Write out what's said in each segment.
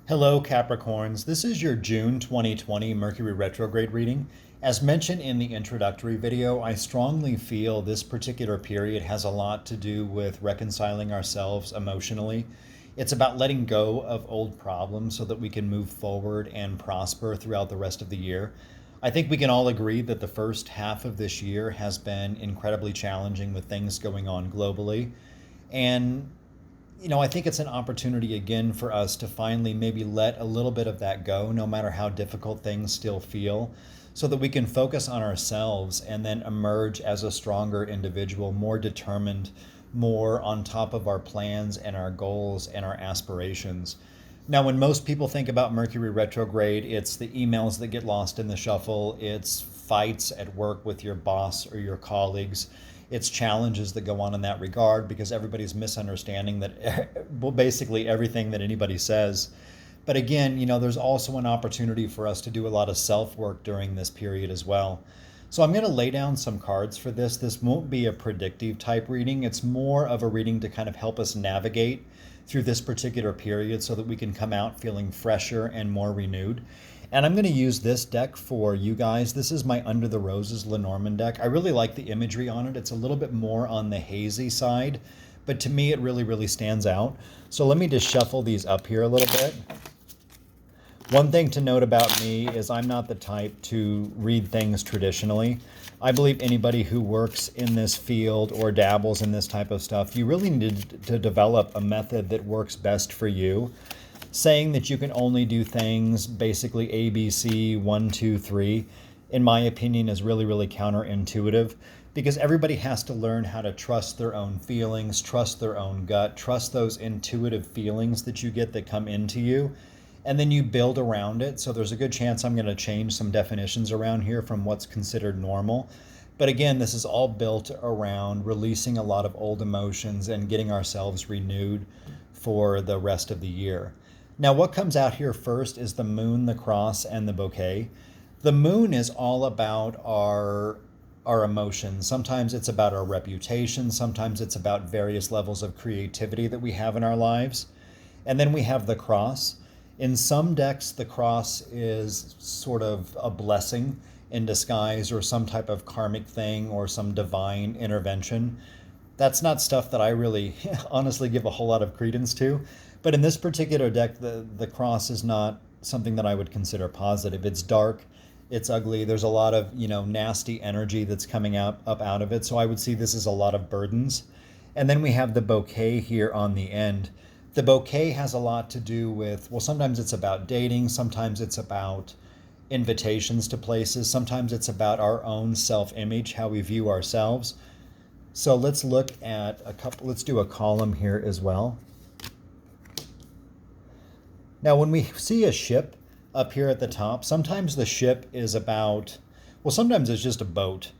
Hello, Capricorns. This is your June 2020 Mercury Retrograde reading. As mentioned in the introductory video, I strongly feel this particular period has a lot to do with reconciling ourselves emotionally. It's about letting go of old problems so that we can move forward and prosper throughout the rest of the year. I think we can all agree that the first half of this year has been incredibly challenging with things going on globally. And I think it's an opportunity again for us to finally maybe let a little bit of that go, no matter how difficult things still feel, so that we can focus on ourselves and then emerge as a stronger individual, more determined, more on top of our plans and our goals and our aspirations. Now, when most people think about Mercury retrograde, it's the emails that get lost in the shuffle, it's fights at work with your boss or your colleagues, it's challenges that go on in that regard because everybody's misunderstanding that well, basically everything that anybody says. But again, there's also an opportunity for us to do a lot of self work during this period as well. So I'm going to lay down some cards for this. This won't be a predictive type reading. It's more of a reading to kind of help us navigate through this particular period so that we can come out feeling fresher and more renewed. And I'm going to use this deck for you guys. This is my Under the Roses Lenormand deck. I really like the imagery on it. It's a little bit more on the hazy side, but to me it really, really stands out. So let me just shuffle these up here a little bit. One thing to note about me is I'm not the type to read things traditionally. I believe anybody who works in this field or dabbles in this type of stuff, you really need to develop a method that works best for you. Saying that you can only do things basically A, B, C, 1, 2, 3, in my opinion, is really, really counterintuitive because everybody has to learn how to trust their own feelings, trust their own gut, trust those intuitive feelings that you get that come into you, and then you build around it. So there's a good chance I'm going to change some definitions around here from what's considered normal. But again, this is all built around releasing a lot of old emotions and getting ourselves renewed for the rest of the year. Now, what comes out here first is the moon, the cross, and the bouquet. The moon is all about our emotions. Sometimes it's about our reputation. Sometimes it's about various levels of creativity that we have in our lives. And then we have the cross. In some decks, the cross is sort of a blessing in disguise or some type of karmic thing or some divine intervention. That's not stuff that I really honestly give a whole lot of credence to. But in this particular deck, the cross is not something that I would consider positive. It's dark, it's ugly, there's a lot of, nasty energy that's coming up out of it. So I would see this as a lot of burdens. And then we have the bouquet here on the end. The bouquet has a lot to do with, well, sometimes it's about dating, sometimes it's about invitations to places, sometimes it's about our own self-image, how we view ourselves. So let's look at let's do a column here as well. Now, when we see a ship up here at the top, sometimes the ship is about, well, sometimes it's just a boat,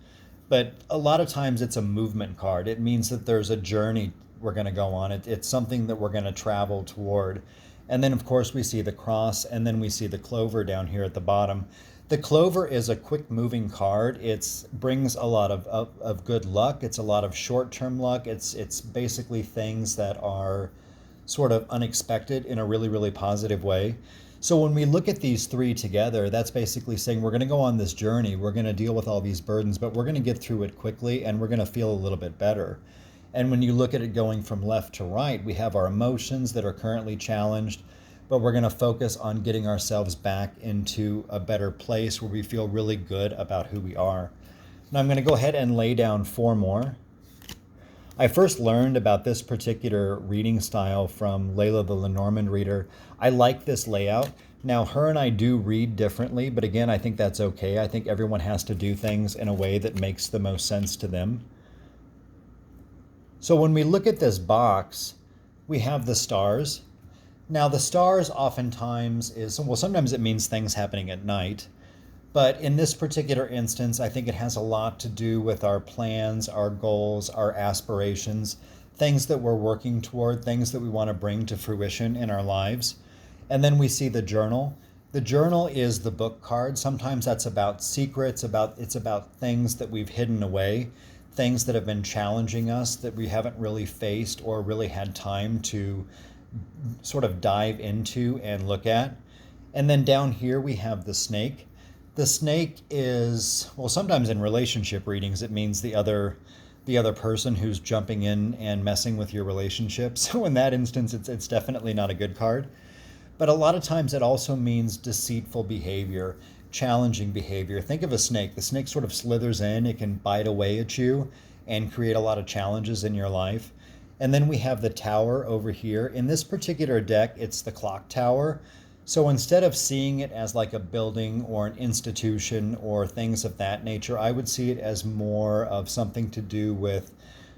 but a lot of times it's a movement card. It means that there's a journey we're going to go on. It's something that we're going to travel toward. And then, of course, we see the cross, and then we see the clover down here at the bottom. The clover is a quick moving card. It brings a lot of good luck. It's a lot of short-term luck. It's basically things that are sort of unexpected in a really, really positive way. So when we look at these three together, that's basically saying we're going to go on this journey. We're going to deal with all these burdens, but we're going to get through it quickly and we're going to feel a little bit better. And when you look at it going from left to right, we have our emotions that are currently challenged, but we're going to focus on getting ourselves back into a better place where we feel really good about who we are. Now I'm going to go ahead and lay down four more. I first learned about this particular reading style from Layla, the Lenormand reader. I like this layout. Now, her and I do read differently, but again, I think that's okay. I think everyone has to do things in a way that makes the most sense to them. So when we look at this box, we have the stars. Now, the stars oftentimes sometimes it means things happening at night. But in this particular instance, I think it has a lot to do with our plans, our goals, our aspirations, things that we're working toward, things that we want to bring to fruition in our lives. And then we see the journal. The journal is the book card. Sometimes that's about secrets, it's about things that we've hidden away, things that have been challenging us that we haven't really faced or really had time to sort of dive into and look at. And then down here we have the snake. The snake is, well, sometimes in relationship readings it means the other person who's jumping in and messing with your relationship. So in that instance it's definitely not a good card. But a lot of times it also means deceitful behavior, challenging behavior. Think of a snake. The snake sort of slithers in, it can bite away at you and create a lot of challenges in your life. And then we have the tower over here. In this particular deck, it's the clock tower. So instead of seeing it as like a building or an institution or things of that nature, I would see it as more of something to do with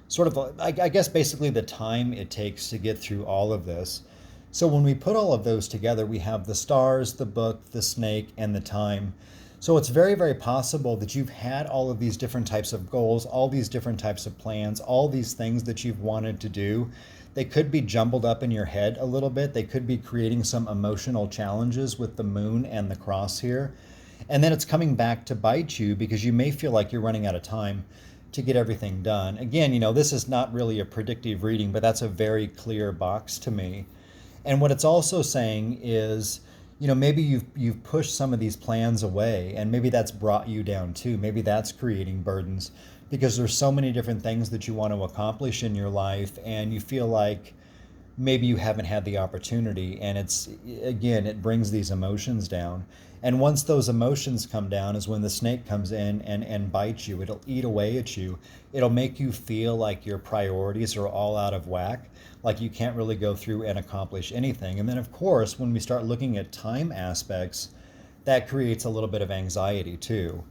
sort of, I guess, basically the time it takes to get through all of this. So when we put all of those together, we have the stars, the book, the snake, and the time. So it's very, very possible that you've had all of these different types of goals, all these different types of plans, all these things that you've wanted to do. They could be jumbled up in your head a little bit. They could be creating some emotional challenges with the moon and the cross here. And then it's coming back to bite you because you may feel like you're running out of time to get everything done. Again, this is not really a predictive reading, but that's a very clear box to me. And what it's also saying is, maybe you've pushed some of these plans away, and maybe that's brought you down too. Maybe that's creating burdens because there's so many different things that you want to accomplish in your life, and you feel like maybe you haven't had the opportunity. And it brings these emotions down. And once those emotions come down is when the snake comes in and bites you. It'll eat away at you. It'll make you feel like your priorities are all out of whack, like you can't really go through and accomplish anything. And then, of course, when we start looking at time aspects, that creates a little bit of anxiety too.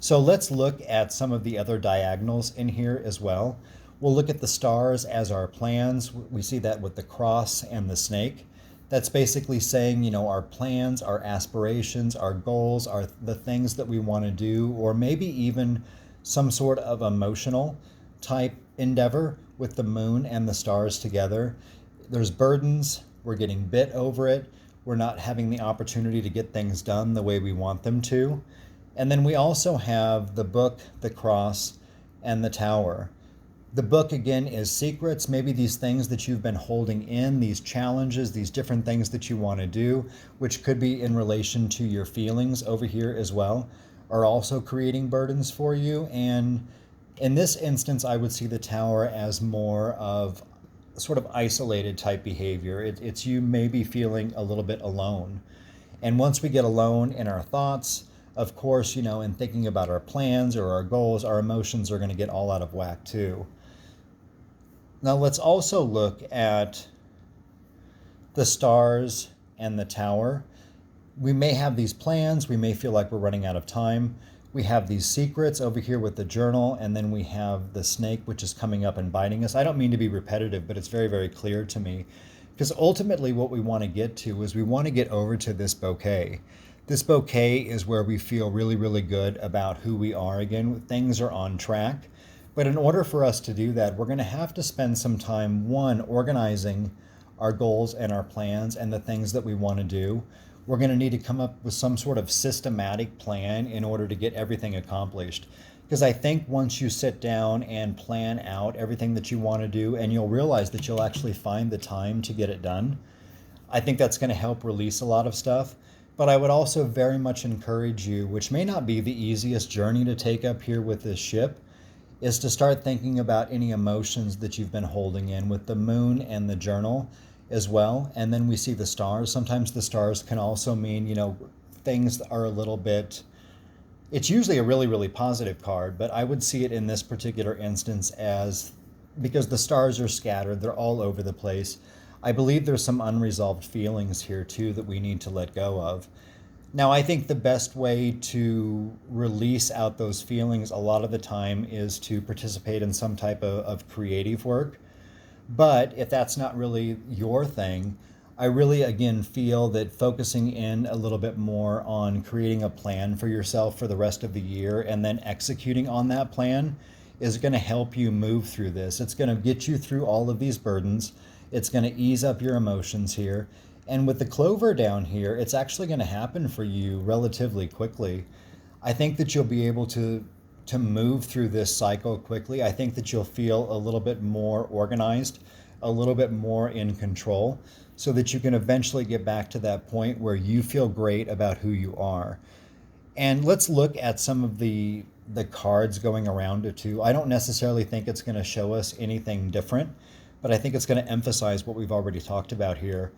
So let's look at some of the other diagonals in here as well. We'll look at the stars as our plans. We see that with the cross and the snake. That's basically saying, our plans, our aspirations, our goals, are the things that we want to do, or maybe even some sort of emotional type endeavor with the moon and the stars together. There's burdens. We're getting bit over it. We're not having the opportunity to get things done the way we want them to. And then we also have the book, the cross, and the tower. The book, again, is secrets, maybe these things that you've been holding in, these challenges, these different things that you want to do, which could be in relation to your feelings over here as well, are also creating burdens for you. And in this instance, I would see the tower as more of sort of isolated type behavior. It's you maybe feeling a little bit alone. And once we get alone in our thoughts, of course, in thinking about our plans or our goals, our emotions are going to get all out of whack too. Now let's also look at the stars and the tower. We may have these plans. We may feel like we're running out of time. We have these secrets over here with the journal, and then we have the snake, which is coming up and biting us. I don't mean to be repetitive, but it's very, very clear to me. Because ultimately what we want to get to is we want to get over to this bouquet. This bouquet is where we feel really, really good about who we are again. Things are on track. But in order for us to do that, we're going to have to spend some time, one, organizing our goals and our plans and the things that we want to do. We're going to need to come up with some sort of systematic plan in order to get everything accomplished. Because I think once you sit down and plan out everything that you want to do, and you'll realize that you'll actually find the time to get it done, I think that's going to help release a lot of stuff. But I would also very much encourage you, which may not be the easiest journey to take up here with this ship, is to start thinking about any emotions that you've been holding in with the moon and the journal as well. And then we see the stars. Sometimes the stars can also mean, things that are a little bit, it's usually a really, really positive card, but I would see it in this particular instance as, because the stars are scattered, they're all over the place. I believe there's some unresolved feelings here too that we need to let go of. Now, I think the best way to release out those feelings a lot of the time is to participate in some type of creative work. But if that's not really your thing, I really, again, feel that focusing in a little bit more on creating a plan for yourself for the rest of the year and then executing on that plan is going to help you move through this. It's going to get you through all of these burdens. It's going to ease up your emotions here. And with the clover down here, it's actually going to happen for you relatively quickly. I think that you'll be able to move through this cycle quickly. I think that you'll feel a little bit more organized a little bit more in control so that you can eventually get back to that point where you feel great about who you are. And let's look at some of the cards going around it too. I don't necessarily think it's going to show us anything different, but I think it's going to emphasize what we've already talked about here.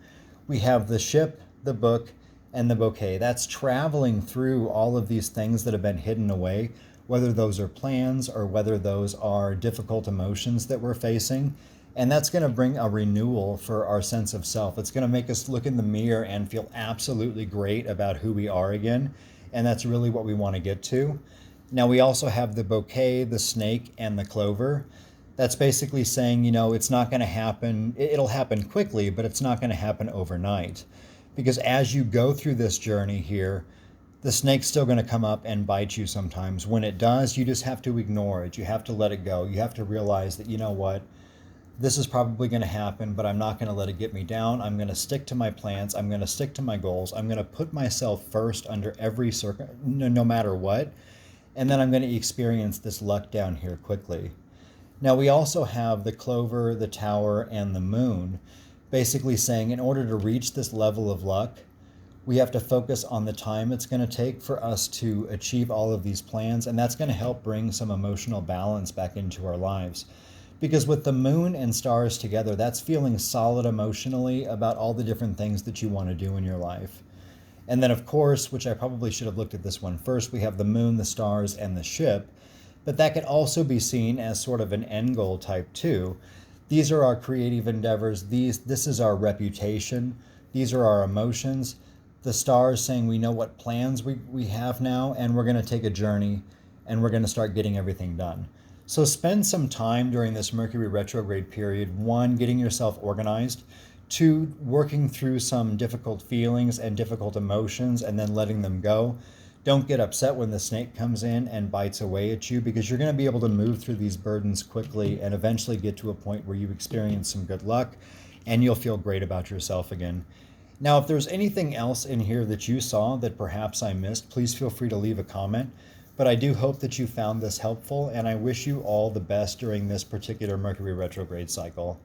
We have the ship, the book, and the bouquet. That's traveling through all of these things that have been hidden away, whether those are plans or whether those are difficult emotions that we're facing. And that's going to bring a renewal for our sense of self. It's going to make us look in the mirror and feel absolutely great about who we are again. And that's really what we want to get to. Now, we also have the bouquet, the snake, and the clover. That's basically saying, it's not going to happen. It'll happen quickly, but it's not going to happen overnight. Because as you go through this journey here, the snake's still going to come up and bite you sometimes. When it does, you just have to ignore it. You have to let it go. You have to realize that, what, this is probably going to happen, but I'm not going to let it get me down. I'm going to stick to my plans. I'm going to stick to my goals. I'm going to put myself first under every no matter what. And then I'm going to experience this luck down here quickly. Now, we also have the clover, the tower, and the moon, basically saying in order to reach this level of luck, we have to focus on the time it's going to take for us to achieve all of these plans. And that's going to help bring some emotional balance back into our lives. Because with the moon and stars together, that's feeling solid emotionally about all the different things that you want to do in your life. And then, of course, which I probably should have looked at this one first, we have the moon, the stars, and the ship. But that could also be seen as sort of an end goal type too. These are our creative endeavors. This is our reputation. These are our emotions. The stars saying we know what plans we have now, and we're going to take a journey, and we're going to start getting everything done. So spend some time during this Mercury retrograde period, 1, getting yourself organized, 2, working through some difficult feelings and difficult emotions and then letting them go. Don't get upset when the snake comes in and bites away at you, because you're going to be able to move through these burdens quickly and eventually get to a point where you experience some good luck and you'll feel great about yourself again. Now, if there's anything else in here that you saw that perhaps I missed, please feel free to leave a comment. But I do hope that you found this helpful, and I wish you all the best during this particular Mercury retrograde cycle.